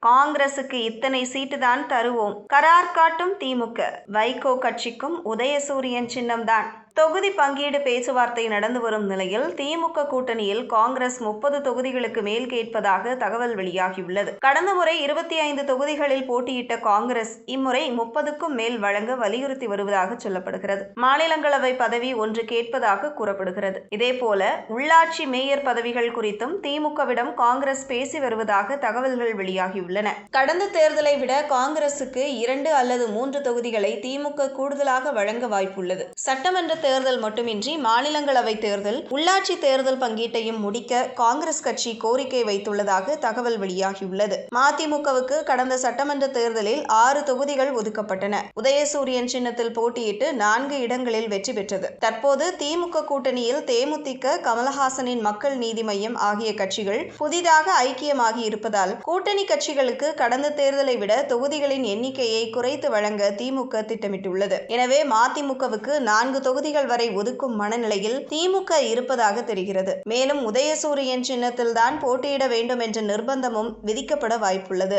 காங்கிரசுக்கு இத்தனை சீட்டு தான் தருவோம், கரார் காட்டும் திமுக. வைகோ கட்சிக்கும் உதயசூரியன் சின்னம்தான். தொகுதி பங்கீடு பேச்சுவார்த்தை நடந்து வரும் நிலையில் திமுக கூட்டணியில் காங்கிரஸ் 30 தொகுதிகளுக்கு மேல் கேட்பதாக தகவல் வெளியாகியுள்ளது. கடந்த முறை 25 தொகுதிகளில் போட்டியிட்ட காங்கிரஸ் இம்முறை 30க்கும் மேல் வழங்க வலியுறுத்தி வருவதாக சொல்லப்படுகிறது. மாநிலங்களவை பதவி ஒன்று கேட்பதாக கூறப்படுகிறது. இதேபோல உள்ளாட்சி மேயர் பதவிகள் குறித்தும் திமுகவிடம் காங்கிரஸ் பேசி வருவதாக தகவல்கள் வெளியாகியுள்ளன. கடந்த தேர்தலை விட காங்கிரசுக்கு 2 அல்லது 3 தொகுதிகளை திமுக கூடுதலாக வழங்க வாய்ப்புள்ளது. சட்டமன்ற தேர்தல் மட்டுமின்றி மாநிலங்களவை தேர்தல், உள்ளாட்சி தேர்தல் பங்கீட்டையும் முடிக்க காங்கிரஸ் கட்சி கோரிக்கை வைத்துள்ளதாக தகவல் வெளியாகியுள்ளது. மதிமுகவுக்கு கடந்த சட்டமன்ற தேர்தலில் 6 தொகுதிகள் ஒதுக்கப்பட்டன. உதயசூரியன் சின்னத்தில் போட்டியிட்டு 4 இடங்களில் வெற்றி பெற்றது. தற்போது திமுக கூட்டணியில் தேமுதிக, கமலஹாசனின் மக்கள் நீதி மய்யம் ஆகிய கட்சிகள் புதிதாக ஐக்கியமாகி இருப்பதால் கூட்டணி கட்சிகளுக்கு கடந்த தேர்தலை விட தொகுதிகளின் எண்ணிக்கையை குறைத்து வழங்க திமுக திட்டமிட்டுள்ளது. எனவே மதிமுகவுக்கு 4 தொகுதிகள் வரை ஒதுக்கும் மனநிலையில் திமுக இருப்பதாக தெரிகிறது. மேலும் உதயசூரியன் சின்னத்தில் தான் போட்டியிட வேண்டும் என்ற நிர்பந்தமும் விதிக்கப்பட வாய்ப்புள்ளது.